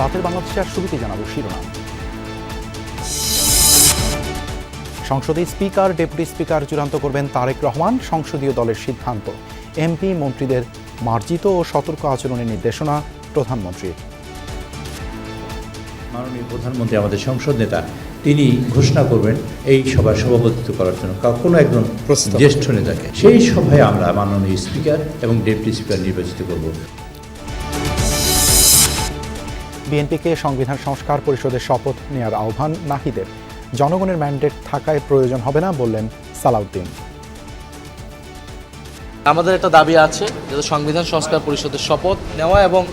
রাতের বাংলাদেশে আর শুরুতে জানাবো শিরোনাম। সংসদে স্পিকার ডেপুটি স্পিকার চূড়ান্ত করবেন তারেক রহমান, সংসদীয় দলের সিদ্ধান্ত। এমপি মন্ত্রীদের মার্জিত ও সতর্ক আচরণের নির্দেশনা প্রধানমন্ত্রীর। মাননীয় প্রধানমন্ত্রী আমাদের সংসদ নেতা, তিনি ঘোষণা করবেন এই সভার সভাপতিত্ব করার জন্য কোনো একজন জ্যেষ্ঠ নেতাকে। সেই সভায় আমরা মাননীয় স্পিকার এবং ডেপুটি স্পিকার নির্বাচিত করব। বিএনপিকে সংবিধান সংস্কার পরিষদের শপথ নেওয়ার আহ্বান নাহিদের। জনগণের ম্যান্ডেট থাকায় প্রয়োজন হবে না বললেন সালাউদ্দিন। আমাদের একটা দাবি আছে যে সংবিধান সংস্কার পরিষদের শপথ নেওয়া এবং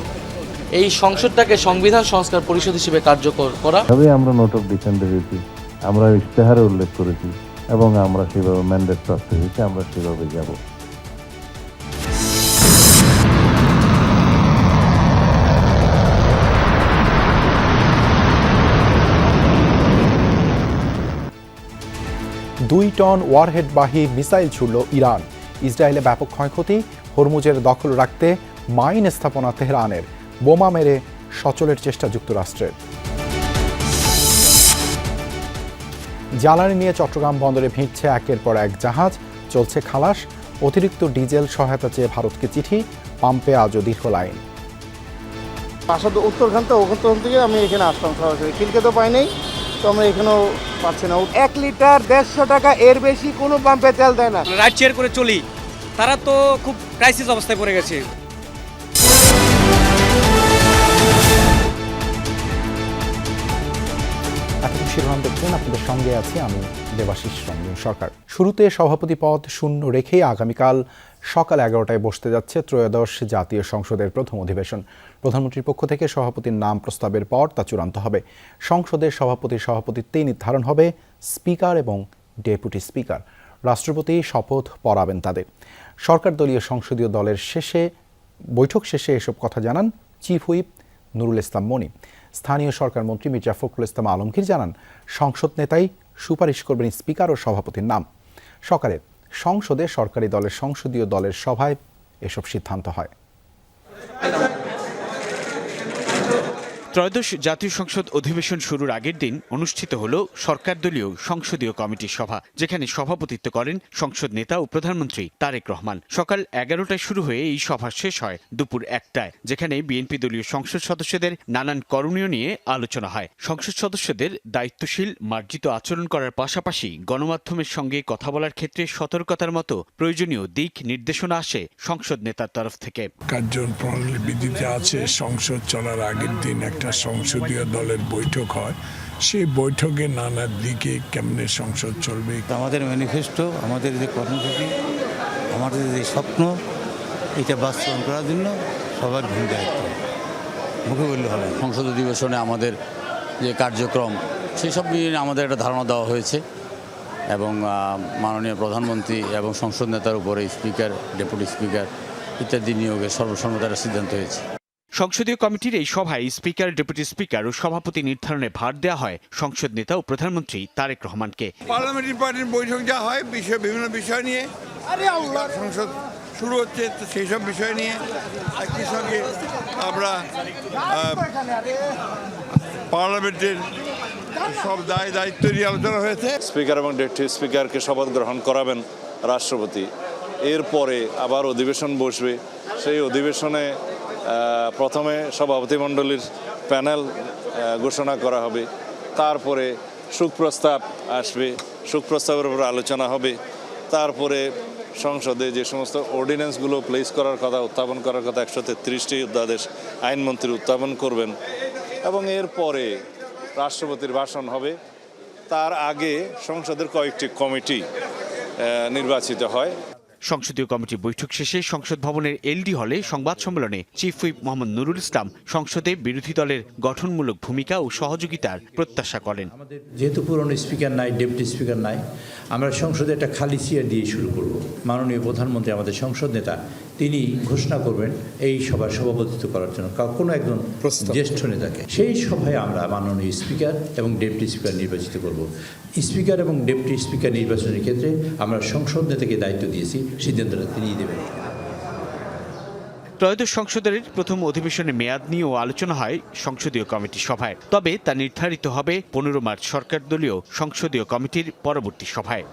এই সংসদটাকে সংবিধান সংস্কার পরিষদ হিসেবে কার্যকর করা। তবে আমরা নোট অফ ডিসেন্ট দিয়েছি, আমরা ইশতেহারে উল্লেখ করেছি এবং আমরা সেভাবে ম্যান্ডেট প্রাপ্ত হয়েছে, আমরা সেভাবে যাব। দুই টন ওয়ারহেডবাহী মিসাইল ছুড়ল ইরান। ইসরায়েলে ব্যাপক ক্ষয়ক্ষতি। হরমুজের দখল রাখতে মাইন স্থাপনা তেহরানের। বোমা মেরে সচলের চেষ্টা যুক্তরাষ্ট্রের। জ্বালানি নিয়ে চট্টগ্রাম বন্দরে ভিড়ছে একের পর এক জাহাজ। চলছে খালাস। অতিরিক্ত ডিজেল সহায়তা চেয়ে ভারতকে চিঠি। পাম্পে আজও দীর্ঘ লাইন। আসা তো উত্তরখান তো ওখান থেকে আমি এখানে আসলাম সরাসরি, খিলকে তো পাই নাই, তো আমরা এখানেও পাচ্ছি না। 1 লিটার 150 টাকা, এর বেশি কোনো পাম্পে তেল দেয় না। রাইড শেয়ার করে চলি, তারা তো খুব ক্রাইসিস অবস্থায় পড়ে গেছে। এতক্ষণ শিরোনাম দেখছেন, আপনাদের সঙ্গে আছি আমি দেবাশিস রঞ্জন সরকার। শুরুতে সভাপতি পদ শূন্য রেখেই আগামীকাল সকাল 11টায় বসতে যাচ্ছে ত্রয়োদশ জাতীয় সংসদের প্রথম অধিবেশন। প্রধানমন্ত্রীর পক্ষ থেকে সভাপতির নাম প্রস্তাবের পর তা চূড়ান্ত হবে। সংসদের সভাপতিত্বেই নির্ধারণ হবে স্পিকার এবং ডেপুটি স্পিকার। রাষ্ট্রপতি শপথ পড়াবেন তাদের। সরকার দলীয় সংসদীয় দলের বৈঠক শেষে এসব কথা জানান চিফ হুইপ নুরুল ইসলাম মনি। স্থানীয় সরকার মন্ত্রী মির্জা ফখরুল ইসলাম আলমগীর জানান, সংসদ নেতাই সুপারিশ করবেন স্পিকার ও সভাপতির নাম। সকালে সংসদে সরকারি দলের সংসদীয় দলের সভায় এসব সিদ্ধান্ত হয়। ত্রয়োদশ জাতীয় সংসদ অধিবেশন শুরুর আগের দিন অনুষ্ঠিত হল সরকার দলীয় সংসদীয় কমিটির সভা, যেখানে সভাপতিত্ব করেন সংসদ নেতা ও প্রধানমন্ত্রী তারেক রহমান। সকাল 11টায় শুরু হয়ে এই সভা শেষ হয় দুপুর 1টায়, যেখানে বিএনপি দলীয় সংসদ সদস্যদের নানান করণীয় নিয়ে আলোচনা হয়। সংসদ সদস্যদের দায়িত্বশীল মার্জিত আচরণ করার পাশাপাশি গণমাধ্যমের সঙ্গে কথা বলার ক্ষেত্রে সতর্কতার মতো প্রয়োজনীয় দিক নির্দেশনা আসে সংসদ নেতার তরফ থেকে। কার্যপ্রণালী বিধিতে আছে, সংসদ চলার আগের দিন একটা সংসদীয় দলের বৈঠক হয়, সেই বৈঠকে নানা দিকে কেমনে সংসদ চলবে। আমাদের ম্যানিফেস্টো, আমাদের যে কর্মসূচি, আমাদের যে স্বপ্ন, এটা বাস্তবায়ন করার জন্য সবার ভূমিকা মুখে বললে হবে। সংসদ অধিবেশনে আমাদের যে কার্যক্রম সেই সব নিয়ে আমাদের একটা ধারণা দেওয়া হয়েছে এবং মাননীয় প্রধানমন্ত্রী এবং সংসদ নেতার উপরে স্পিকার, ডেপুটি স্পিকার ইত্যাদি নিয়োগের সর্বসম্মত সিদ্ধান্ত হয়েছে। সংসদীয় কমিটির এই সভায় স্পিকার, ডেপুটি স্পিকার ও সভাপতি নির্ধারণে ভার দেওয়া হয় সংসদ নেতা ও প্রধানমন্ত্রী তারেক রহমানকে। পার্লামেন্টারি পার্টির বৈঠক যা হয় বিভিন্ন বিষয় নিয়ে, সংসদ শুরু হচ্ছে সেই সব বিষয় নিয়ে একই সঙ্গে আমরা পার্লামেন্টের সব দায়িত্ব নিয়ে আলোচনা হয়েছে। স্পিকার এবং ডেপুটি স্পিকারকে শপথ গ্রহণ করাবেন রাষ্ট্রপতি। এরপরে আবার অধিবেশন বসবে। সেই অধিবেশনে প্রথমে সভাপতিমণ্ডলীর প্যানেল ঘোষণা করা হবে, তারপরে সুপ্রস্তাব আসবে, সুপ্রস্তাবের উপর আলোচনা হবে, তারপরে সংসদে যে সমস্ত অর্ডিন্যান্সগুলো প্লেস করার কথা, উত্থাপন করার কথা 133টি অধ্যাদেশ আইনমন্ত্রী উত্থাপন করবেন এবং এরপরে রাষ্ট্রপতির ভাষণ হবে। তার আগে সংসদের কয়েকটি কমিটি নির্বাচিত হয়। সংসদীয় কমিটির বৈঠক শেষে সংসদ ভবনের এলডি হলে সংবাদ সম্মেলনে চিফ হুইপ মোহাম্মদ নুরুল ইসলাম সংসদে বিরোধী দলের গঠনমূলক ভূমিকা ও সহযোগিতার প্রত্যাশা করেন। আমাদের যেহেতু পুরনো স্পিকার নাই, ডেপুটি স্পিকার নাই, আমরা সংসদে একটা খালি চেয়ার দিয়ে শুরু করব। মাননীয় প্রধানমন্ত্রী আমাদের সংসদ নেতা, তিনি ঘোষণা করবেন এই সভার সভাপতিত্ব করার জন্য কোনো একজন জ্যেষ্ঠ নেতাকে। সেই সভায় আমরা মাননীয় স্পিকার এবং ডেপুটি স্পিকার নির্বাচিত করব। স্পিকার এবং ডেপুটি স্পিকার নির্বাচনের ক্ষেত্রে আমরা সংসদ নেতাকে দায়িত্ব দিয়েছি, সিদ্ধান্তটা তিনিই দেবেন। ত্রয়োদশ সংসদের প্রথম অধিবেশনের মেয়াদ নিয়েও আলোচনা হয় সংসদীয় কমিটির সভায়। তবে তা নির্ধারিত হবে 15 মার্চ সরকার দলীয় সংসদীয় কমিটির পরবর্তী সভায়।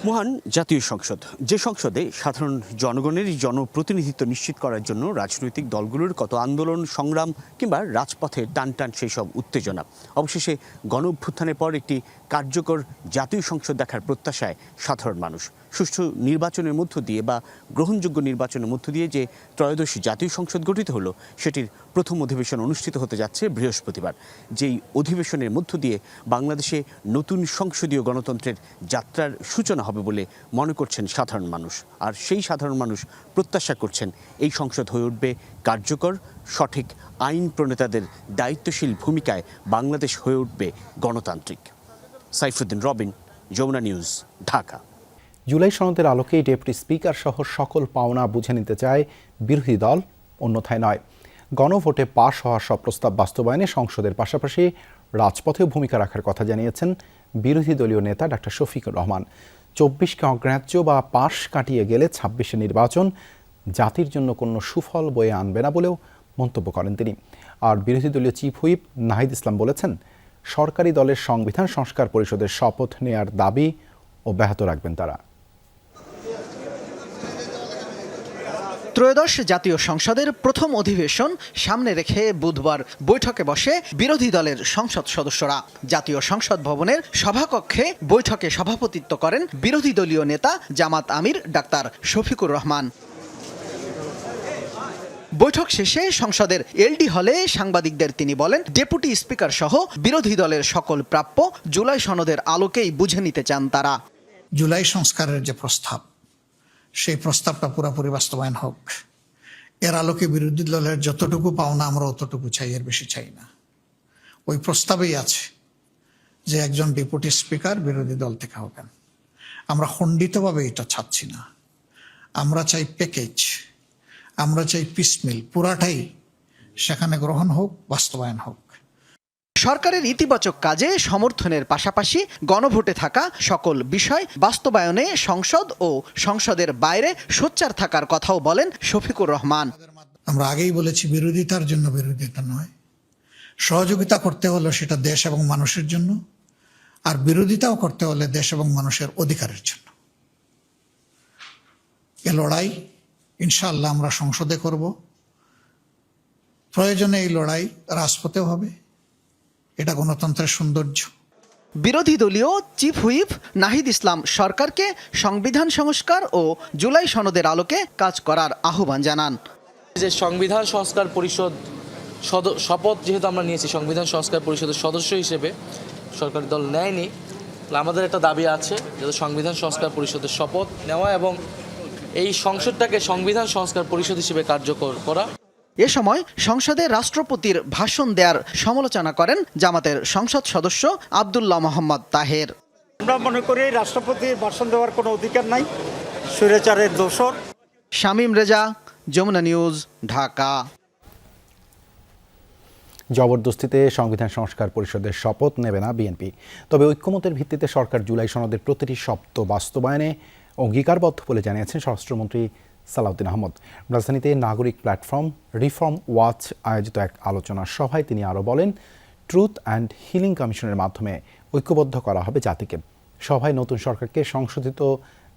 মহান জাতীয় সংসদ, যে সংসদে সাধারণ জনগণের জনপ্রতিনিধিত্ব নিশ্চিত করার জন্য রাজনৈতিক দলগুলোর কত আন্দোলন সংগ্রাম কিংবা রাজপথে টান টান সেই সব উত্তেজনা, অবশেষে গণ অভ্যুত্থানের পর একটি কার্যকর জাতীয় সংসদ দেখার প্রত্যাশায় সাধারণ মানুষ। সুষ্ঠু নির্বাচনের মধ্য দিয়ে বা গ্রহণযোগ্য নির্বাচনের মধ্য দিয়ে যে ত্রয়োদশ জাতীয় সংসদ গঠিত হলো, সেটির প্রথম অধিবেশন অনুষ্ঠিত হতে যাচ্ছে বৃহস্পতিবার। যেই অধিবেশনের মধ্য দিয়ে বাংলাদেশে নতুন সংসদীয় গণতন্ত্রের যাত্রার সূচনা হবে বলে মনে করছেন সাধারণ মানুষ। আর সেই সাধারণ মানুষ প্রত্যাশা করছেন এই সংসদ হয়ে উঠবে কার্যকর, সঠিক আইন প্রণেতাদের দায়িত্বশীল ভূমিকায় বাংলাদেশ হয়ে উঠবে গণতান্ত্রিক। সাইফুদ্দিন রবিন, যমুনা নিউজ, ঢাকা। জুলাই সনদের আলোকেই ডেপুটি স্পিকার সহ সকল পাওনা বুঝে নিতে চায় বিরোধী দল, অন্যথায় নয়। গণভোটে পাশ হওয়া সব প্রস্তাব বাস্তবায়নে সংসদের পাশাপাশি রাজপথেও ভূমিকা রাখার কথা জানিয়েছেন বিরোধী দলীয় নেতা ডাক্তার শফিকুর রহমান। 24কে অগ্রাহ্য বা পাশ কাটিয়ে গেলে 26শে নির্বাচন জাতির জন্য কোনো সুফল বয়ে আনবে না বলেও মন্তব্য করেন তিনি। আর বিরোধী দলীয় চিফ হুইপ নাহিদ ইসলাম বলেছেন, সরকারি দলের সংবিধান সংস্কার পরিষদের শপথ নেয়ার দাবি অব্যাহত রাখবেন তারা। ত্রয়োদশ জাতীয় সংসদের প্রথম অধিবেশন সামনে রেখে বুধবার বৈঠকে বসে বিরোধী দলের সংসদ সদস্যরা। জাতীয় সংসদ ভবনের সভাকক্ষে বৈঠকে সভাপতিত্ব করেন বিরোধী দলীয় নেতা জামাত আমির ডাক্তার শফিকুর রহমান। বৈঠক শেষে সংসদের এলডি হলে সাংবাদিকদের তিনি বলেন, ডেপুটি স্পিকার সহ বিরোধী দলের সকল প্রাপ্য জুলাই সনদের আলোকেই বুঝে নিতে চান তারা। জুলাই সংস্কারের যে প্রস্তাব, সেই প্রস্তাবটা পুরোপুরি বাস্তবায়ন হোক। এর আলোকে বিরোধী দলের যতটুকু পাওনা আমরা অতটুকু চাই, এর বেশি চাই না। ওই প্রস্তাবেই আছে যে একজন ডেপুটি স্পিকার বিরোধী দল থেকে হবেন। আমরা খণ্ডিতভাবে এটা চাচ্ছি না, আমরা চাই প্যাকেজ, আমরা চাই পিসমিল, পুরাটাই সেখানে গ্রহণ হোক, বাস্তবায়ন হোক। সরকারের ইতিবাচক কাজে সমর্থনের পাশাপাশি গণভোটে থাকা সকল বিষয় বাস্তবায়নে সংসদ ও সংসদের বাইরে সোচ্চার থাকার কথাও বলেন শফিকুর রহমান। আমরা আগেই বলেছি, বিরোধিতার জন্য বিরোধিতা নয়, সহযোগিতা করতে হলে সেটা দেশ এবং মানুষের জন্য, আর বিরোধিতাও করতে হলে দেশ এবং মানুষের অধিকারের জন্য। এ লড়াই ইনশাআল্লাহ আমরা সংসদে করব, প্রয়োজনে এই লড়াই রাজপথেও হবে। এটা গণতন্ত্রের সৌন্দর্য। বিরোধী দলীয় চিফ হুইপ নাহিদ ইসলাম সরকারকে সংবিধান সংস্কার ও জুলাই সনদের আলোকে কাজ করার আহ্বান জানান। যে সংবিধান সংস্কার পরিষদ শপথ যেহেতু আমরা নিয়েছি সংবিধান সংস্কার পরিষদের সদস্য হিসেবে, সরকারি দল নেয়নি, আমাদের একটা দাবি আছে যাতে সংবিধান সংস্কার পরিষদের শপথ নেওয়া এবং এই সংসদটাকে সংবিধান সংস্কার পরিষদ হিসেবে কার্যকর করা। এ সময় সংসদে রাষ্ট্রপতির ভাষণ দেওয়ার সমালোচনা করেন জামাতের সংসদ সদস্য আব্দুল্লাহ মোহাম্মদ তাহের। আমরা মনে করি রাষ্ট্রপতির ভাষণ দেওয়ার কোনো অধিকার নাই, স্বৈরাচারের দোসর। শামীম রেজা, যমুনা নিউজ, ঢাকা। জবরদস্তিতে সংবিধান সংস্কার পরিষদের শপথ নেবে না বিএনপি, তবে ঐক্যমতের ভিত্তিতে সরকার জুলাই সনদের প্রতিটি শর্ত বাস্তবায়নে অঙ্গীকারবদ্ধ বলে জানিয়েছেন স্বরাষ্ট্রমন্ত্রী সালাউদ্দিন আহমদ। রাজধানীতে নাগরিক প্ল্যাটফর্ম রিফর্ম ওয়াচ আয়োজিত এক আলোচনা সভায় তিনি আরও বলেন, ট্রুথ অ্যান্ড হিলিং কমিশনের মাধ্যমে ঐক্যবদ্ধ করা হবে জাতিকে। সভায় নতুন সরকারকে সংশোধিত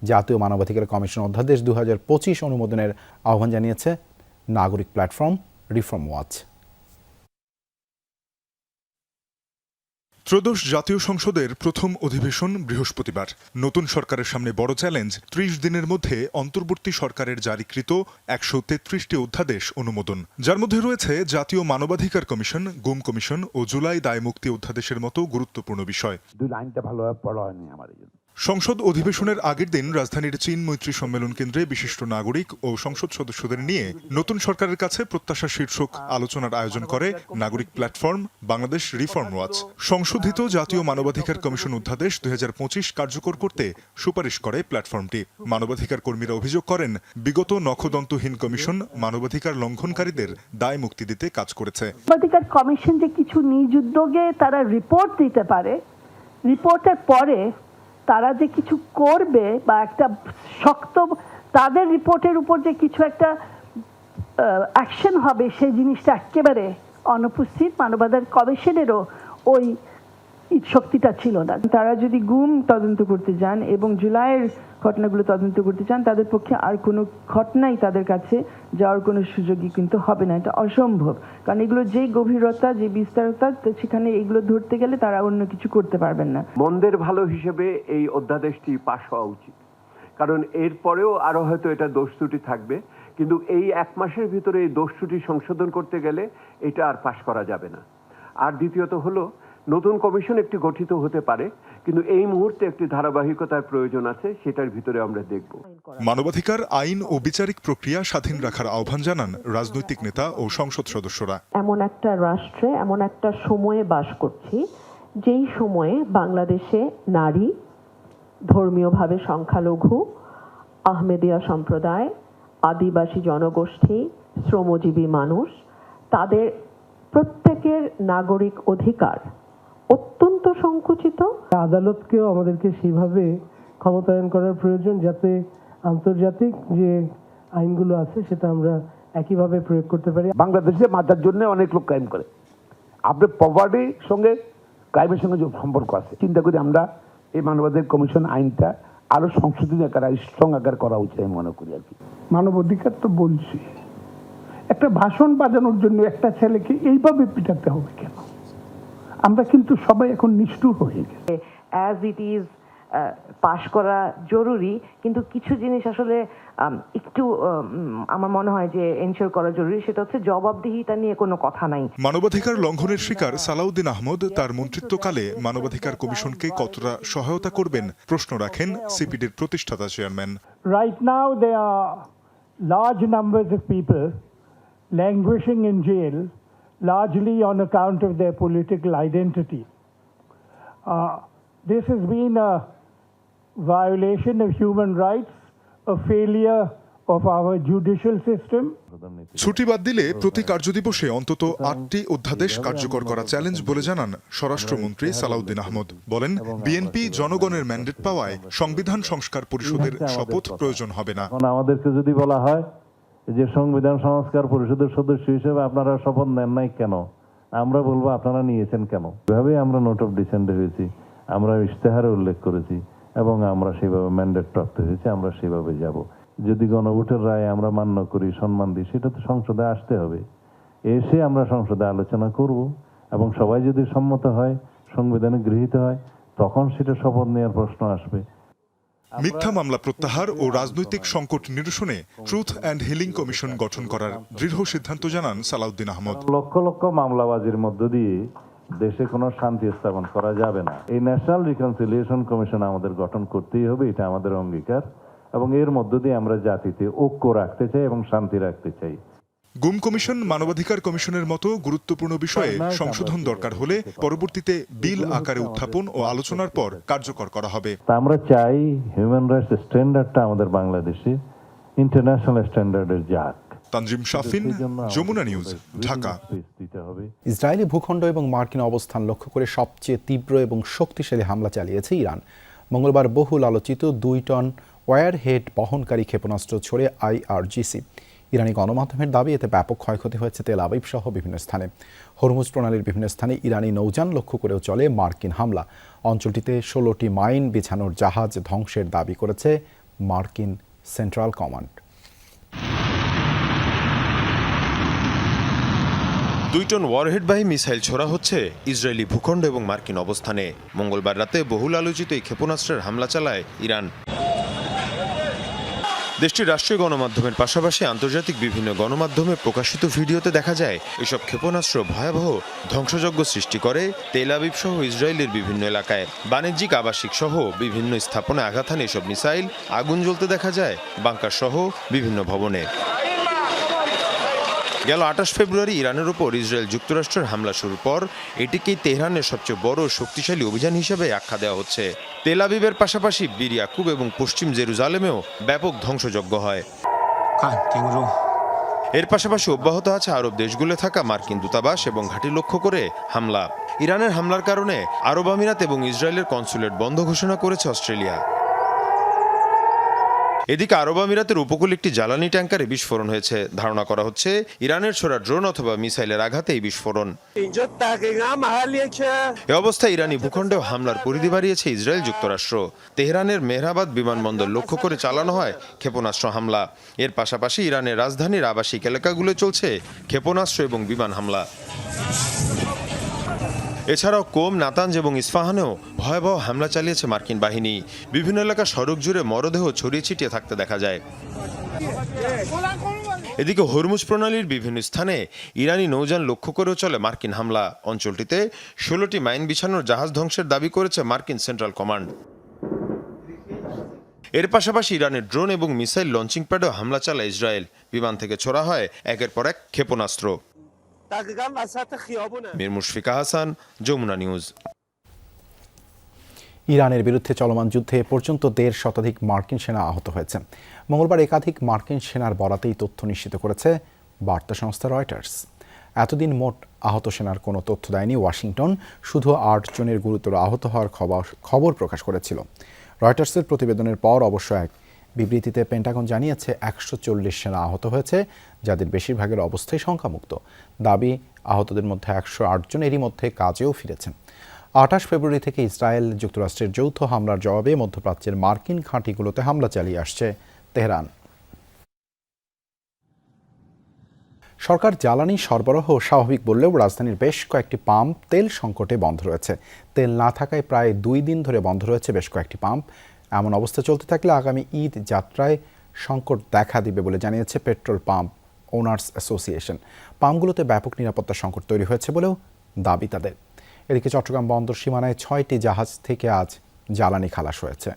জাতীয় মানবাধিকার কমিশন অধ্যাদেশ 2025 অনুমোদনের আহ্বান জানিয়েছে নাগরিক প্ল্যাটফর্ম রিফর্ম ওয়াচ। ত্রয়োদশ জাতীয় সংসদের প্রথম অধিবেশন বৃহস্পতিবার। নতুন সরকারের সামনে বড় চ্যালেঞ্জ, 30 দিনের মধ্যে অন্তর্বর্তী সরকারের জারিকৃত 133টি অধ্যাদেশ অনুমোদন, যার মধ্যে রয়েছে জাতীয় মানবাধিকার কমিশন, গুম কমিশন ও জুলাই দায় মুক্তি অধ্যাদেশের মতো গুরুত্বপূর্ণ বিষয়। সংসদ অধিবেশনের আগের দিন রাজধানীর চীন মৈত্রী সম্মেলন কেন্দ্রে বিশিষ্ট নাগরিক ও সংসদ সদস্যদের নিয়ে নতুন সরকারের কাছে প্রত্যাশা শীর্ষক আলোচনার আয়োজন করে নাগরিক প্ল্যাটফর্ম বাংলাদেশ রিফর্ম ওয়াচ। সংশোধিত জাতীয় মানবাধিকার কমিশন অধ্যাদেশ 2025 কার্যকর করতে সুপারিশ করে প্ল্যাটফর্মটি। মানবাধিকার কর্মীরা অভিযোগ করেন, বিগত নখদন্তহীন কমিশন মানবাধিকার লঙ্ঘনকারীদের দায় মুক্তি দিতে কাজ করেছে। মানবাধিকার কমিশন যে কিছু নিজ উদ্যোগে তারা রিপোর্ট দিতে পারে, রিপোর্টের পরে তারা যে কিছু করবে বা একটা শক্ত তাদের রিপোর্টের উপর যে কিছু একটা অ্যাকশন হবে সেই জিনিসটা একেবারে অনুপস্থিত। মানবাধিকার কমিশনেরও ওই শক্তিটা ছিল না। তারা যদি গুম তদন্ত করতে যান এবং জুলাইয়ের ঘটনাগুলো তদন্ত করতে চান, তাদের পক্ষে আর কোনো ঘটনাই তাদের কাছে যাওয়ার কোনো সুযোগই কিন্তু হবে না। এটা অসম্ভব, কারণ এগুলো যে গভীরতা, যে বিস্তারতা, সেখানে এগুলো ধরতে গেলে তারা অন্য কিছু করতে পারবেন না। মন্দের ভালো হিসেবে এই অধ্যাদেশটি পাশ হওয়া উচিত, কারণ এরপরেও আরো হয়তো এটা দোষ ত্রুটি থাকবে, কিন্তু এই 1 মাসের ভিতরে এই দোষ ত্রুটি সংশোধন করতে গেলে এটা আর পাশ করা যাবে না। আর দ্বিতীয়ত হলো, নতুন কমিশন একটি গঠিত হতে পারে, কিন্তু এই মুহূর্তে একটি ধারাবাহিকতার প্রয়োজন আছে, সেটার ভিতরে আমরা দেখব। মানবাধিকার আইন ও বিচারিক প্রক্রিয়া স্বাধীন রাখার আহ্বান জানান রাজনৈতিক নেতা ও সংসদ সদস্যরা। এমন একটা রাষ্ট্রে, এমন একটা সময়ে বাস করছি, যেই সময়ে বাংলাদেশে নারী, ধর্মীয়ভাবে সংখ্যালঘু, আহমেদিয়া সম্প্রদায়, আদিবাসী জনগোষ্ঠী, শ্রমজীবী মানুষ, তাদের প্রত্যেকের নাগরিক অধিকার অত্যন্ত সংকুচিত। আদালতকেও আমাদেরকে সেইভাবে ক্ষমতায়ন করার প্রয়োজন, যাতে আন্তর্জাতিক যে আইনগুলো আছে সেটা আমরা একইভাবে প্রয়োগ করতে পারি। বাংলাদেশে মাথার জন্য অনেক লোক ক্রাইম করে, আপনার পভার্টির সঙ্গে ক্রাইমের সঙ্গে যে সম্পর্ক আছে, চিন্তা করি আমরা এই মানবাধিকার কমিশন আইনটা আরো সংশোধিত আকার, স্ট্রং আকার করা উচিত আমি মনে করি আর কি। মানবাধিকার তো বলছি, একটা ভাষণ বাজানোর জন্য একটা ছেলেকে এইভাবে পিটাতে হবে কেন? আমরা কিন্তু সবাই এখন নিষ্ঠুর হয়ে গেছে। অ্যাজ ইট ইজ পাশ করা জরুরি, কিন্তু কিছু জিনিস আসলে একটু আমার মনে হয় যে এনশিওর করা জরুরি, সেটা হচ্ছে জবাবদিহিতা নিয়ে কোনো কথা নাই। মানবাধিকার লঙ্ঘনের শিকার সালাউদ্দিন আহমদ তার মন্ত্রিত্বকালে মানবাধিকার কমিশনকে কতটা সহায়তা করবেন প্রশ্ন রাখেন সিপিডির প্রতিষ্ঠাতা chairman. Right now there are large numbers of people languishing in jail, largely on account of their political identity. This has been a violation of human rights, a failure of our judicial system. ছুটি বাদ দিলে প্রতি কার্যদিবসে অন্তত 8টি অধ্যাদেশ কার্যকর করা চ্যালেঞ্জ বলে জানান স্বরাষ্ট্রমন্ত্রী সালাউদ্দিন আহমদ। বলেন, বিএনপি জনগণের ম্যান্ডেট পাওয়ায় সংবিধান সংস্কার পরিষদের শপথ প্রয়োজন হবে না। আমাদেরকে যদি বলা হয় যে সংবিধান সংস্কার পরিষদের সদস্য হিসেবে আপনারা শপথ নেন নাই কেন, আমরা বলবো আপনারা নিয়েছেন কেন। এভাবে আমরা নোট অফ ডিসেন্ট হয়েছি, আমরা ইশতেহারে উল্লেখ করেছি এবং আমরা সেভাবে ম্যান্ডেট প্রাপ্ত হয়েছে, আমরা সেভাবে যাব। যদি গণভোটের রায় আমরা মান্য করি, সম্মান দিই, সেটা তো সংসদে আসতে হবে। এসে আমরা সংসদে আলোচনা করব এবং সবাই যদি সম্মত হয়, সংবিধানে গৃহীত হয়, তখন সেটা শপথ নেওয়ার প্রশ্ন আসবে। মিথ্যা মামলা প্রত্যাহার ও রাজনৈতিক সংকট নিরসনে ট্রুথ অ্যান্ড হিলিং কমিশন গঠন করার দৃঢ় সিদ্ধান্ত জানান সালাউদ্দিন আহমদ। লক্ষ লক্ষ মামলাবাজির মধ্য দিয়ে দেশে কোনো শান্তি স্থাপন করা যাবে না। এই ন্যাশনাল রিকনসিলিয়েশন কমিশন আমাদের গঠন করতেই হবে, এটা আমাদের অঙ্গীকার, এবং এর মধ্য দিয়ে আমরা জাতিতে ঐক্য রাখতে চাই এবং শান্তি রাখতে চাই। গুম কমিশন মানবাধিকার কমিশনের মতো গুরুত্বপূর্ণ বিষয়ে সংশোধন দরকার হলে পরবর্তীতে বিল আকারে উত্থাপন ও আলোচনার পর কার্যকর করা হবে। আমরা চাই হিউম্যান রাইটস স্ট্যান্ডার্ডটা আমাদের বাংলাদেশে ইন্টারন্যাশনাল স্ট্যান্ডার্ডের যাক। তানজিম শাফিন, যমুনা নিউজ, ঢাকা। ইসরায়েলি ভূখণ্ড এবং মার্কিন অবস্থান লক্ষ্য করে সবচেয়ে তীব্র এবং শক্তিশালী হামলা চালিয়েছে ইরান। মঙ্গলবার বহুল আলোচিত 2 টন ওয়ারহেড বহনকারী ক্ষেপণাস্ত্র ছড়ে IRGC। ইরানি গণমাধ্যমের দাবি, এতে ব্যাপক ক্ষয়ক্ষতি হয়েছে তেল আবিব সহ বিভিন্ন স্থানে। হরমুজ প্রণালীর বিভিন্ন স্থানে ইরানি নৌযান লক্ষ্য করেও চলে মার্কিন হামলা। অঞ্চলটিতে 16টি মাইন বিছানোর জাহাজ ধ্বংসের দাবি করেছে মার্কিন সেন্ট্রাল কমান্ড। 2 টন ওয়ারহেডবাহী মিসাইল ছোড়া হচ্ছে ইসরায়েলি ভূখণ্ড এবং মার্কিন অবস্থানে। মঙ্গলবার রাতে বহুল আলোচিত এই ক্ষেপণাস্ত্রের হামলা চালায় ইরান। দেশটির রাষ্ট্রীয় গণমাধ্যমের পাশাপাশি আন্তর্জাতিক বিভিন্ন গণমাধ্যমে প্রকাশিত ভিডিওতে দেখা যায় এসব ক্ষেপণাস্ত্র ভয়াবহ ধ্বংসযজ্ঞ সৃষ্টি করে তেল আবিব সহ ইসরায়েলের বিভিন্ন এলাকায়। বাণিজ্যিক, আবাসিক সহ বিভিন্ন স্থাপনায় আঘাত হানে এসব মিসাইল। আগুন জ্বলতে দেখা যায় বাংকার সহ বিভিন্ন ভবনে। গেল 28 ফেব্রুয়ারি ইরানের উপর ইসরায়েল যুক্তরাষ্ট্রের হামলা শুরুর পর এটিকেই তেহরানের সবচেয়ে বড় শক্তিশালী অভিযান হিসেবে আখ্যা দেওয়া হচ্ছে। তেল আবিবের পাশাপাশি বীর ইয়াকুব এবং পশ্চিম জেরুজালেমেও ব্যাপক ধ্বংসযজ্ঞ হয়। এর পাশাপাশি অব্যাহত আছে আরব দেশগুলোতে থাকা মার্কিন দূতাবাস এবং ঘাঁটি লক্ষ্য করে হামলা। ইরানের হামলার কারণে আরব আমিরাত এবং ইসরায়েলের কনসুলেট বন্ধ ঘোষণা করেছে অস্ট্রেলিয়া। এদিকে আরব আমিরাতের উপকূল একটি জ্বালানি ট্যাঙ্কারে বিস্ফোরণ হয়েছে। ধারণা করা হচ্ছে ইরানের ছোড়া ড্রোন অথবা মিসাইলের আঘাতে এই বিস্ফোরণ। এ অবস্থায় ইরানি ভূখণ্ডেও হামলার পরিধি বাড়িয়েছে ইসরায়েল যুক্তরাষ্ট্র। তেহরানের মেহরাবাদ বিমানবন্দর লক্ষ্য করে চালানো হয় ক্ষেপণাস্ত্র হামলা। এর পাশাপাশি ইরানের রাজধানীর আবাসিক এলাকাগুলো চলছে ক্ষেপণাস্ত্র এবং বিমান হামলা। এছাড়াও কোম, নাতাঞ্জ এবং ইস্পাহানেও ভয়াবহ হামলা চালিয়েছে মার্কিন বাহিনী। বিভিন্ন এলাকা সড়ক জুড়ে মরদেহ ছড়িয়ে ছিটিয়ে থাকতে দেখা যায়। এদিকে হরমুজ প্রণালীর বিভিন্ন স্থানে ইরানি নৌযান লক্ষ্য করেও চলে মার্কিন হামলা। অঞ্চলটিতে 16টি মাইন বিছানোর জাহাজ ধ্বংসের দাবি করেছে মার্কিন সেন্ট্রাল কমান্ড। এর পাশাপাশি ইরানের ড্রোন এবং মিসাইল লঞ্চিং প্যাডেও হামলা চালায় ইসরায়েল। বিমান থেকে ছোড়া হয় একের পর এক ক্ষেপণাস্ত্র। মীর মুশফিকা হাসান, যমুনা নিউজ। ইরানের বিরুদ্ধে চলমান যুদ্ধে এ পর্যন্ত 1.5 শতাধিক মার্কিন সেনা আহত হয়েছে। মঙ্গলবার একাধিক মার্কিন সেনার বরাতেই তথ্য নিশ্চিত করেছে বার্তা সংস্থা রয়টার্স। এতদিন মোট আহত সেনার কোনো তথ্য দেয়নি ওয়াশিংটন, শুধু 8 জনের গুরুতর আহত হওয়ার খবর প্রকাশ করেছিল। রয়টার্সের প্রতিবেদনের পর অবশ্য এক বিবৃতিতে পেন্টাগন জানিয়েছে 140 সেনা আহত হয়েছে, যাদের বেশিরভাগের অবস্থাই শঙ্কামুক্ত। দাবি, আহতদের মধ্যে 108 জন এরই মধ্যে কাজেও ফিরেছেন। 28 ফেব্রুয়ারি থেকে ইসরায়েল যুক্তরাষ্ট্রের যৌথ হামলার জবাবে মধ্যপ্রাচ্যের মার্কিন ঘাঁটিগুলোতে হামলা চালিয়ে আসছে তেহরান। সরকার জ্বালানি সরবরাহ স্বাভাবিক বললেও রাজধানীর বেশ কয়েকটি পাম্প তেল সংকটে বন্ধ রয়েছে। তেল না থাকায় প্রায় 2 দিন ধরে বন্ধ রয়েছে বেশ কয়েকটি পাম্প। এমন অবস্থা চলতে থাকলে আগামী ঈদ যাত্রায় সংকট দেখা দিবে বলে জানিয়েছে পেট্রোল পাম্প ওনার্স অ্যাসোসিয়েশন। পাম্পগুলোতে ব্যাপক নিরাপত্তা সংকট তৈরি হয়েছে বলেও দাবি তাদের। এদিকে চট্টগ্রাম বন্দর সীমানায় 6টি জাহাজ থেকে আজ জ্বালানি খালাস হয়েছে।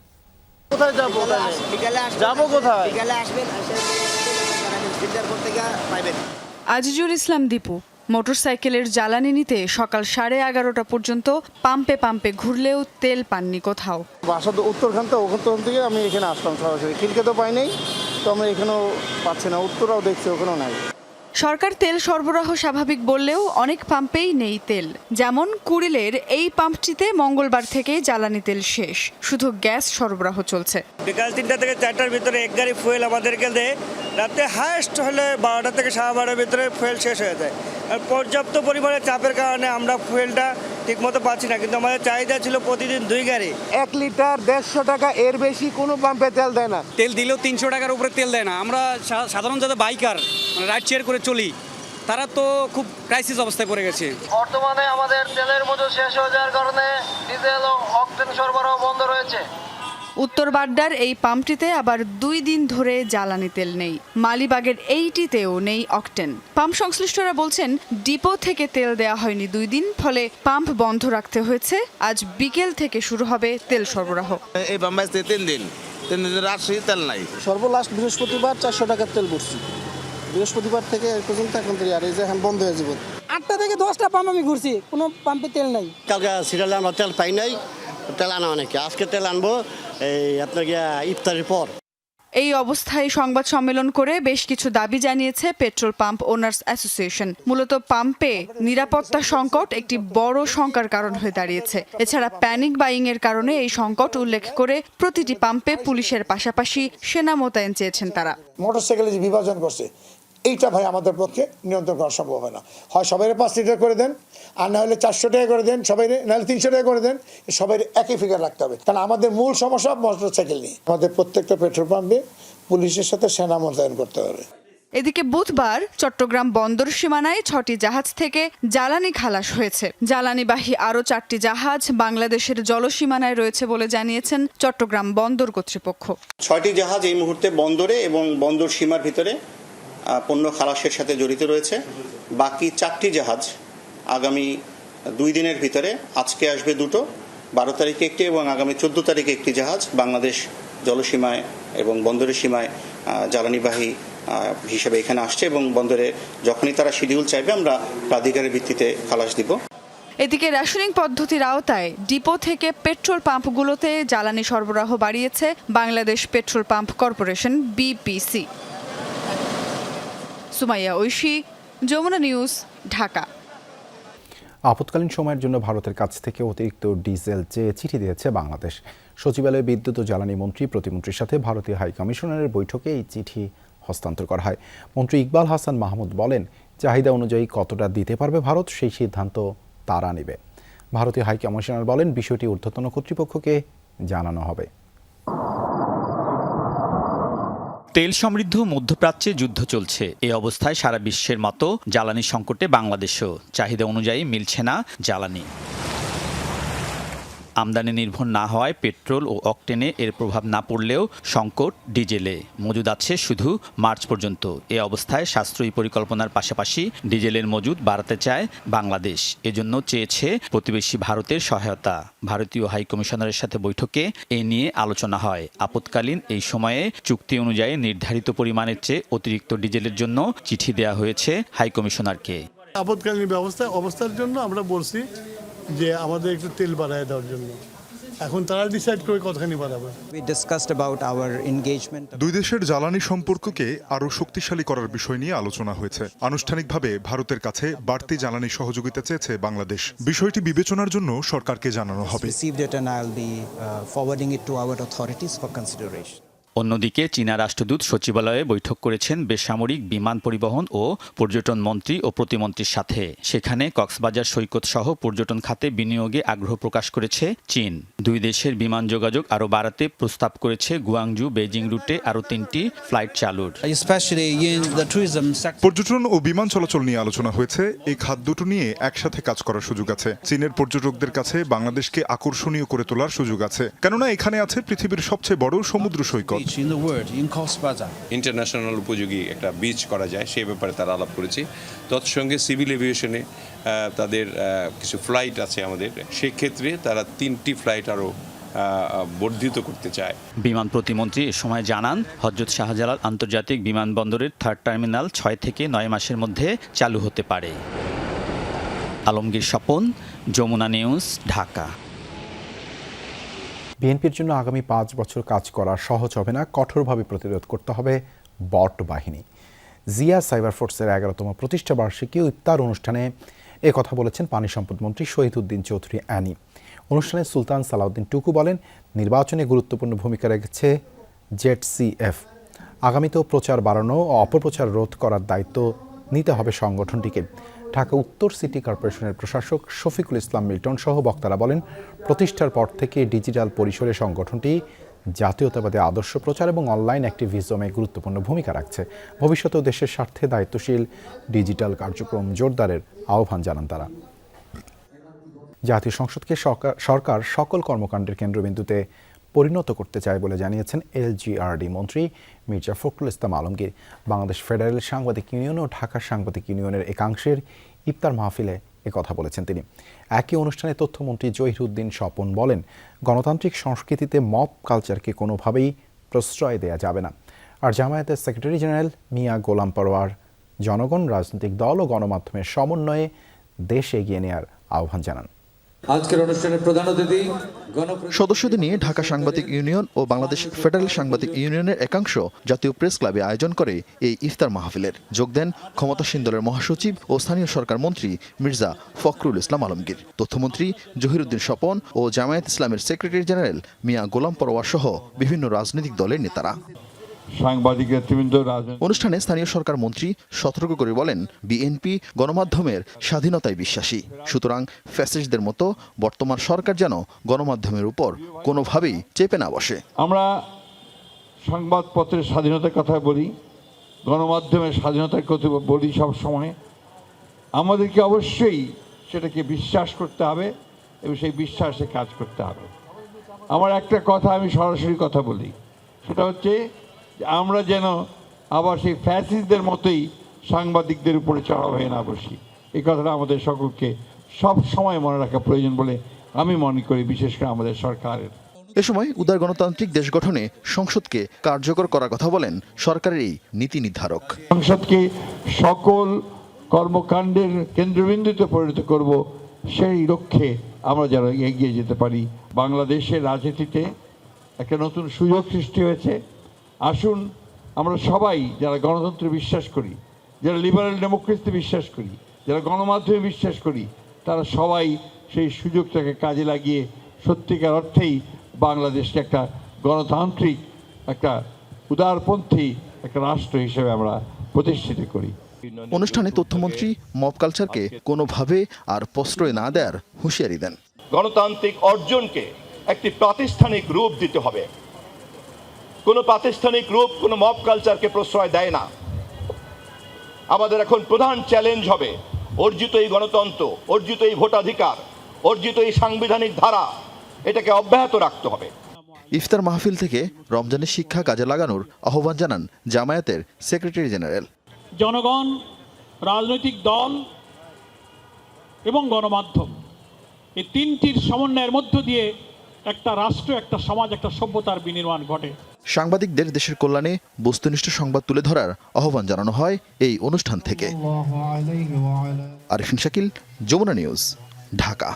আজিজুল ইসলাম দীপু মোটরসাইকেলের জ্বালানি নিতে সকাল 11:30 পর্যন্ত পাম্পে পাম্পে ঘুরলেও তেল পাননি কোথাও। বাসা তো উত্তরখান, তো ওখান থেকে আমি এখানে আসলাম সরাসরি। খিলকে তো পাই নাই, তো আমরা এখানেও পাচ্ছি না। উত্তরাও দেখছি, ওখানেও নাই। সরকার তেল সরবরাহ স্বাভাবিক বললেও অনেক পাম্পেই নেই তেল। যেমন কুড়িলের এই পাম্পটিতে মঙ্গলবার থেকে জ্বালানি তেল শেষ, শুধু গ্যাস সরবরাহ চলছে। বিকাল 3টা থেকে 4টার ভিতরে এক গাড়ি ফুয়েল আমাদেরকে দেয়। রাতে হাইস্ট হলে 12টা থেকে 12:30 ভিতরে ফুয়েল শেষ হয়ে যায়। আর পর্যাপ্ত পরিমাণে চাপের কারণে আমরা ফুয়েলটা ঠিকমতো পাচ্ছি না, কিন্তু আমাদের চাহিদা ছিল প্রতিদিন 2 গাড়ি। 1 লিটার 150 টাকা, এর বেশি কোনো পাম্পে তেল দেয় না। তেল দিলেও 300 টাকার উপরে তেল দেয় না। আমরা সাধারণ যাদের বাইকার, রাইড শেয়ার করে চলি, তারা তো খুব ক্রাইসিস অবস্থায় পড়ে গেছে। বর্তমানে আমাদের তেলের মজুদ শেষ হয়ে যাওয়ার কারণে ডিজেল ও অকটেন সরবরাহ বন্ধ রয়েছে। উত্তর বাড্ডার এই পাম্পটিতে আবার 2 দিন ধরে জ্বালানি তেল নেই। মালিবাগের এইটিতেও নেই অকটেন। পাম্প সংশ্লিষ্টরা বলছেন ডিপো থেকে তেল দেওয়া হয়নি 2 দিন, ফলে পাম্প বন্ধ রাখতে হয়েছে। আজ বিকেল থেকে শুরু হবে তেল সরবরাহ। এই পাম্পে 3 দিন রাজশাহী তেল নাই। সর্বলাস্ট বৃহস্পতিবার 400 টাকার তেল ভরছি। বৃহস্পতিবার থেকে এই পর্যন্ত এখন থেকে আর এই যে এখন বন্ধ হয়ে যাবে। 8টা থেকে 10টা পাম্প আমি ঘুরছি, কোনো পাম্পে তেল নাই। কালকে সিরিয়ালে আমরা তেল পাই নাই, তেল আনা অনেকে। আজকে তেল আনবো এই আপনার ইফতারের পর। এই অবস্থায় সংবাদ সম্মেলন করে বেশ কিছু দাবি জানিয়েছে পেট্রোল পাম্প ওনার্স অ্যাসোসিয়েশন। মূলত পাম্পে নিরাপত্তা সংকট একটি বড় শঙ্কার কারণ হয়ে দাঁড়িয়েছে। এছাড়া প্যানিক বাইং এর কারণে এই সংকট উল্লেখ করে প্রতিটি পাম্পে পুলিশের পাশাপাশি সেনা মোতায়েন চেয়েছেন তারা। মোটরসাইকেলে যে বিভাজন করছে, এইটা ভাই আমাদের পক্ষে নিয়ন্ত্রণ করা সম্ভব হয় না। হয় সবাই 5 লিটার করে দেন, আর না হলে 400 টাকা করে দেন, সবাই নাহলে 300 টাকা করে দেন। সবাই একই ফিগার রাখতে হবে, কারণ আমাদের মূল সমস্যা মোটরসাইকেল নিয়ে। আমাদের প্রত্যেকটা পেট্রোল পাম্পে পুলিশের সাথে সেনা মোতায়েন করতে হবে। এদিকে বুধবার চট্টগ্রাম বন্দর সীমানায় 6টি জাহাজ থেকে জ্বালানি খালাস হয়েছে। জ্বালানিবাহী আরও 4টি জাহাজ বাংলাদেশের জলসীমানায় রয়েছে বলে জানিয়েছেন চট্টগ্রাম বন্দর কর্তৃপক্ষ। 6টি জাহাজ এই মুহূর্তে বন্দরে এবং বন্দর সীমার ভিতরে পণ্য খালাসের সাথে জড়িত রয়েছে। বাকি 4টি জাহাজ আগামী 2 দিনের ভিতরে, আজকে আসবে 2টো, 12 তারিখে একটি এবং আগামী 14 তারিখে একটি জাহাজ বাংলাদেশ জলসীমায় এবং বন্দরের সীমায় জ্বালানিবাহী হিসেবে এখানে আসছে, এবং বন্দরে যখনই তারা শিডিউল চাইবে আমরা প্রাধিকারের ভিত্তিতে খালাস দিব। এদিকে রেশনিং পদ্ধতির আওতায় ডিপো থেকে পেট্রোল পাম্পগুলোতে জ্বালানি সরবরাহ বাড়িয়েছে Bangladesh petrol pump corporation BPC. Sumaiya Oishi, Jamuna news, Dhaka. আপৎকালীন সময়ের জন্য ভারতের কাছ থেকে অতিরিক্ত ডিজেল চেয়ে চিঠি দিয়েছে বাংলাদেশ। সচিবালয়ে বিদ্যুৎ ও জ্বালানি মন্ত্রী প্রতিমন্ত্রীর সাথে ভারতীয় হাই কমিশনারের বৈঠকে এই চিঠি হস্তান্তর করা হয়। মন্ত্রী ইকবাল হাসান মাহমুদ বলেন, চাহিদা অনুযায়ী কতটা দিতে পারবে ভারত সেই সিদ্ধান্ত তারা নেবে। ভারতীয় হাই কমিশনার বলেন, বিষয়টি ঊর্ধ্বতন কর্তৃপক্ষকে জানানো হবে। তেল সমৃদ্ধ মধ্যপ্রাচ্যে যুদ্ধ চলছে। এই অবস্থায় সারা বিশ্বের মতো জ্বালানি সংকটে বাংলাদেশও চাহিদা অনুযায়ী মিলছে না জ্বালানি। আমদানি নির্ভর না হওয়ায় পেট্রোল ও অকটেনে এর প্রভাব না পড়লেও সংকট ডিজেলে মজুদ আছে শুধু মার্চ পর্যন্ত। এ অবস্থায় সাশ্রয়ী পরিকল্পনার পাশাপাশি ডিজেলের মজুদ বাড়াতে চায় বাংলাদেশ। এজন্য চেয়েছে প্রতিবেশী ভারতের সহায়তা। ভারতীয় হাই কমিশনারের সাথে বৈঠকে এ নিয়ে আলোচনা হয়। আপৎকালীন এই সময়ে চুক্তি অনুযায়ী নির্ধারিত পরিমাণের চেয়ে অতিরিক্ত ডিজেলের জন্য চিঠি দেওয়া হয়েছে হাই কমিশনারকে। আপৎকালীন অবস্থার জন্য আমরা বলছি যে আমাদের একটু তেল বাড়ায় দেওয়ার জন্য। এখন তারা ডিসাইড করে কতখানি বাড়াবে। দুই দেশের জ্বালানি সম্পর্ককে আরও শক্তিশালী করার বিষয় নিয়ে আলোচনা হয়েছে। আনুষ্ঠানিকভাবে ভারতের কাছে বাড়তি জ্বালানি সহযোগিতা চেয়েছে বাংলাদেশ। বিষয়টি বিবেচনার জন্য সরকারকে জানানো হবে। অন্যদিকে চীনা রাষ্ট্রদূত সচিবালয়ে বৈঠক করেছেন বেসামরিক বিমান পরিবহন ও পর্যটন মন্ত্রী ও প্রতিমন্ত্রীর সাথে। সেখানে কক্সবাজার সৈকত সহ পর্যটন খাতে বিনিয়োগে আগ্রহ প্রকাশ করেছে চীন। দুই দেশের বিমান যোগাযোগ আরও বাড়াতে প্রস্তাব করেছে গুয়াংজু বেজিং রুটে আরও 3টি ফ্লাইট চালুর। পর্যটন ও বিমান চলাচল নিয়ে আলোচনা হয়েছে। এই খাত দুটো নিয়ে একসাথে কাজ করার সুযোগ আছে। চীনের পর্যটকদের কাছে বাংলাদেশকে আকর্ষণীয় করে তোলার সুযোগ আছে, কেননা এখানে আছে পৃথিবীর সবচেয়ে বড় সমুদ্র সৈকত। ইন্টারন্যাশনাল উপযোগী একটা বিচ করা যায় সে ব্যাপারে তারা আলাপ করেছে। তৎসঙ্গে সিভিল এভিয়েশনে তাদের কিছু ফ্লাইট আছে আমাদের, সেক্ষেত্রে তারা 3টি ফ্লাইট আরও বর্ধিত করতে চায়। বিমান প্রতিমন্ত্রী এ সময় জানান, হযরত শাহজালাল আন্তর্জাতিক বিমানবন্দরের 3rd টার্মিনাল 6 থেকে 9 মাসের মধ্যে চালু হতে পারে। আলমগীর স্বপন, যমুনা নিউজ, ঢাকা। বিএনপির জন্য আগামী 5 বছর কাজ করা সহজ হবে না, কঠোরভাবে প্রতিরোধ করতে হবে বট বাহিনী। জিয়া সাইবার ফোর্সের 11তম প্রতিষ্ঠা বার্ষিকী ইফতার অনুষ্ঠানে কথা বলেছেন পানি সম্পদ মন্ত্রী শহীদ উদ্দিন চৌধুরী অ্যানি। অনুষ্ঠানে সুলতান সালাউদ্দিন টুকু বলেন, নির্বাচনে গুরুত্বপূর্ণ ভূমিকা রেখেছে জেডসিএফ। আগামীতেও প্রচার বাড়ানো ও অপপ্রচার রোধ করার দায়িত্ব নিতে হবে সংগঠনটিকে। ঢাকা উত্তর সিটি কর্পোরেশনের প্রশাসক শফিকুল ইসলাম মিল্টন সহ বক্তারা বলেন, প্রতিষ্ঠার পর থেকে ডিজিটাল পরিসরে সংগঠনটি জাতীয়তাবাদী আদর্শ প্রচার এবং অনলাইন অ্যাক্টিভিজমে গুরুত্বপূর্ণ ভূমিকা রাখছে। ভবিষ্যতেও দেশের স্বার্থে দায়িত্বশীল ডিজিটাল কার্যক্রম জোরদারের আহ্বান জানান তারা। জাতীয় সংসদকে সরকার সকল কর্মকাণ্ডের কেন্দ্রবিন্দুতে পরিণত করতে চায় বলে জানিয়েছেন এলজিআরডি মন্ত্রী মির্জা ফখরুল ইসলাম আলমগীর। বাংলাদেশ ফেডারেল সাংবাদিক ইউনিয়ন ও ঢাকা সাংবাদিক ইউনিয়নের একাংশের ইফতার মাহফিলে কথা বলেছেন তিনি। একই অনুষ্ঠানে তথ্যমন্ত্রী জহিরুদ্দিন স্বপন বলেন, গণতান্ত্রিক সংস্কৃতিতে মব কালচারকে কোনোভাবেই প্রশ্রয় দেয়া যাবে না। আর জামায়াতের সেক্রেটারি জেনারেল মিয়া গোলাম পরোয়ার জনগণ, রাজনৈতিক দল ও গণমাধ্যমের সমন্বয়ে দেশ এগিয়ে নেওয়ার আহ্বান জানান। আজকের অনুষ্ঠানের প্রধান অতিথি সদস্যদের নিয়ে ঢাকা সাংবাদিক ইউনিয়ন ও বাংলাদেশ ফেডারেল সাংবাদিক ইউনিয়নের একাংশ জাতীয় প্রেস ক্লাবে আয়োজন করে এই ইফতার মাহফিলের। যোগ দেন ক্ষমতাসীন দলের মহাসচিব ও স্থানীয় সরকার মন্ত্রী মির্জা ফখরুল ইসলাম আলমগীর, তথ্যমন্ত্রী জহিরুদ্দিন স্বপন ও জামায়াত ইসলামের সেক্রেটারি জেনারেল মিয়া গোলাম পরোয়ার সহ বিভিন্ন রাজনৈতিক দলের নেতারা। অনুষ্ঠানে স্থানীয় সরকার মন্ত্রী সতর্ক করে বলেন, বিএনপি গণমাধ্যমের স্বাধীনতায় বিশ্বাসী। সুতরাং ফ্যাসিস্টদের মতো বর্তমান সরকার যেন গণমাধ্যমের উপর কোনোভাবেই চেপে না বসে। আমরা সংবাদপত্রের স্বাধীনতার কথা বলি, গণমাধ্যমের স্বাধীনতার কথা বলি সব সময়। আমাদেরকে অবশ্যই সেটাকে বিশ্বাস করতে হবে এবং সেই বিশ্বাসে কাজ করতে হবে। আমার একটা কথা আমি সরাসরি কথা বলি, সেটা হচ্ছে আমরা যেন আবার সেই ফ্যাসিস্টদের মতোই সাংবাদিকদের উপরে চড়াও হয়ে না বসি। এই কথাটা আমাদের সকলকে সব সময় মনে রাখা প্রয়োজন বলে আমি মনে করি, বিশেষ করে আমাদের সরকারের। এ সময় উদার গণতান্ত্রিক দেশ গঠনে সংসদকে কার্যকর করার কথা বলেন সরকারের এই নীতি নির্ধারক। সংসদকে সকল কর্মকাণ্ডের কেন্দ্রবিন্দুতে পরিণত করব, সেই লক্ষ্যে আমরা যেন এগিয়ে যেতে পারি। বাংলাদেশের রাজনীতিতে একটা নতুন সুযোগ সৃষ্টি হয়েছে। আসুন আমরা সবাই যারা গণতন্ত্রে বিশ্বাস করি, যারা লিবারেল ডেমোক্রেসিতে বিশ্বাস করি, যারা গণমাধ্যমে বিশ্বাস করি, তারা সবাই সেই সুযোগটাকে কাজে লাগিয়ে সত্যিকার অর্থেই বাংলাদেশকে একটা গণতান্ত্রিক, একটা উদারপন্থী একটা রাষ্ট্র হিসেবে আমরা প্রতিষ্ঠিত করি। অনুষ্ঠানে তথ্যমন্ত্রী মব কালচারকে কোনোভাবে আর প্রশ্রয় না দেওয়ার হুঁশিয়ারি দেন। গণতান্ত্রিক অর্জনকে একটি প্রাতিষ্ঠানিক রূপ দিতে হবে। কোনো প্রাতিষ্ঠানিক রূপ কোনো মব কালচারকে প্রশ্রয় দেয় না। আমাদের এখন প্রধান চ্যালেঞ্জ হবে অর্জিত এই গণতন্ত্র, অর্জিত এই ভোটাধিকার, অর্জিত এই সাংবিধানিক ধারা, এটাকে অব্যাহত রাখতে হবে। ইফতার মাহফিল থেকে রমজানের শিক্ষা কাজে লাগানোর আহ্বান জানান জামায়াতের সেক্রেটারি জেনারেল। জনগণ, রাজনৈতিক দল এবং গণমাধ্যম, এই তিনটির সমন্বয়ের মধ্য দিয়ে একটা রাষ্ট্র, একটা সমাজ, একটা সভ্যতার বিনির্মাণ ঘটে। সাংবাদিকদের দেশের কল্যাণে বস্তুনিষ্ঠ সংবাদ তুলে ধরার আহ্বান জানানো হয় এই অনুষ্ঠান থেকে। আরিফিন শাকিল, যমুনা নিউজ, ঢাকা।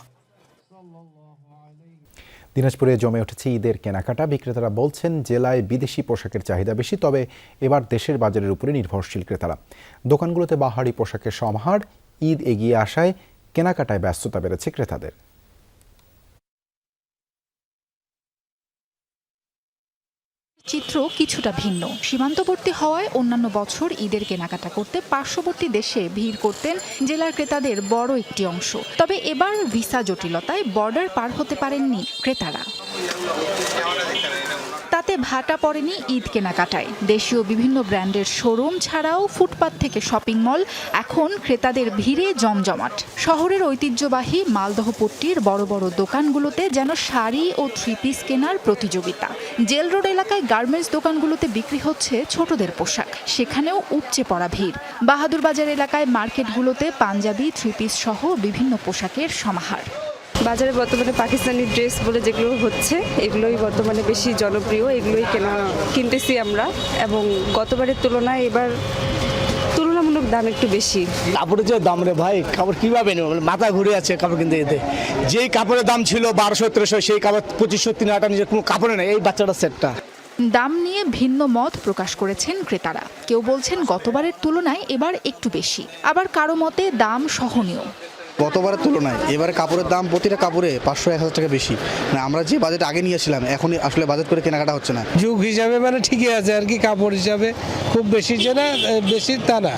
দিনাজপুরে জমে উঠেছে ঈদের কেনাকাটা। বিক্রেতারা বলছেন জেলায় বিদেশি পোশাকের চাহিদা বেশি, তবে এবার দেশের বাজারের উপরে নির্ভরশীল ক্রেতারা। দোকানগুলোতে বাহারি পোশাকের সমাহার। ঈদ এগিয়ে আসায় কেনাকাটায় ব্যস্ততা বেড়েছে ক্রেতাদের। চিত্র কিছুটা ভিন্ন। সীমান্তবর্তী হওয়ায় অন্যান্য বছর ঈদের কেনাকাটা করতে পার্শ্ববর্তী দেশে ভিড় করতেন জেলার ক্রেতাদের বড় একটি অংশ। তবে এবার ভিসা জটিলতায় বর্ডার পার হতে পারেননি ক্রেতারা। তাতে ভাটা পড়েনি ঈদ কেনাকাটায়। দেশীয় বিভিন্ন ব্র্যান্ডের শোরুম ছাড়াও ফুটপাত থেকে শপিং মল এখন ক্রেতাদের ভিড়ে জমজমাট। শহরের ঐতিহ্যবাহী মালদহপট্টির বড় বড় দোকানগুলোতে যেন শাড়ি ও থ্রি পিস কেনার প্রতিযোগিতা। জেল রোড এলাকায় গার্মেন্টস দোকানগুলোতে বিক্রি হচ্ছে ছোটদের পোশাক, সেখানেও উপচে পড়া ভিড়। বাহাদুরবাজার এলাকায় মার্কেটগুলোতে পাঞ্জাবি, থ্রি পিস সহ বিভিন্ন পোশাকের সমাহার। বাজারে বর্তমানে পাকিস্তানি ড্রেস বলে যেগুলো হচ্ছে, এগুলোই বর্তমানে বেশি জনপ্রিয়, এগুলোই কিনতেছি আমরা। এবং গতবারের তুলনায় এবার তুলনামূলক দাম একটু বেশি। কাপড়ের যে দাম রে ভাই, কাপড় কিভাবে নেব, মাথা ঘুরে আছে কাপড় কিনতে যেতে। যেই কাপড়ের দাম ছিল 1200-1300, সেই কাপড় 2500-3000 নিজের কোনো কাপড়ে নেই। এই বাচ্চাটার সেটটা দাম নিয়ে ভিন্ন মত প্রকাশ করেছেন ক্রেতারা। কেউ বলছেন গতবারের তুলনায় এবার একটু বেশি, আবার কারো মতে দাম সহনীয়। গতবারের তুলনায় এবারে কাপড়ের দাম প্রতিটা কাপড়ে 500-1000 টাকা বেশি। আমরা যে বাজেট আগে নিয়েছিলাম, এখন আসলে বাজেট করে কেনাকাটা হচ্ছে না। যুগ হিসাবে মানে ঠিকই আছে আর কি, কাপড় হিসাবে খুব বেশি যে না, বেশি তা না,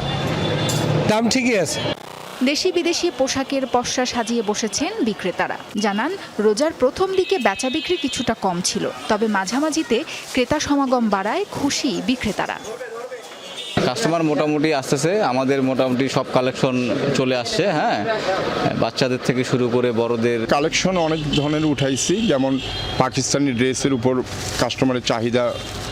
দাম ঠিকই আছে। দেশি বিদেশি পোশাকের পসরা সাজিয়ে বসেছেন বিক্রেতারা। জানান রোজার প্রথম দিকে বেচা বিক্রি কিছুটা কম ছিল, তবে মাঝামাঝিতে ক্রেতা সমাগম বাড়ায় খুশি বিক্রেতারা। কাস্টমার মোটামুটি আসতেছে, আমাদের মোটামুটি সব কালেকশন চলে আসছে। হ্যাঁ, বাচ্চাদের থেকে শুরু করে বড়দের কালেকশন অনেক ধরনের উঠাইছি, যেমন পাকিস্তানি ড্রেসের উপর কাস্টমারের চাহিদা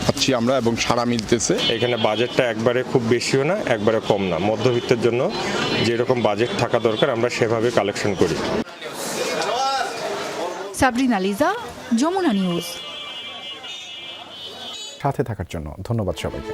পাচ্ছি আমরা এবং সাড়া মিলতেছে। এখানে বাজেটটা একবারে খুব বেশিও না, একবারে কম না, মধ্যবিত্তের জন্য যেরকম বাজেট থাকা দরকার আমরা সেভাবে কালেকশন করি। সাবরিনা লিজা, যমুনা নিউজ। সাথে থাকার জন্য ধন্যবাদ সবাইকে।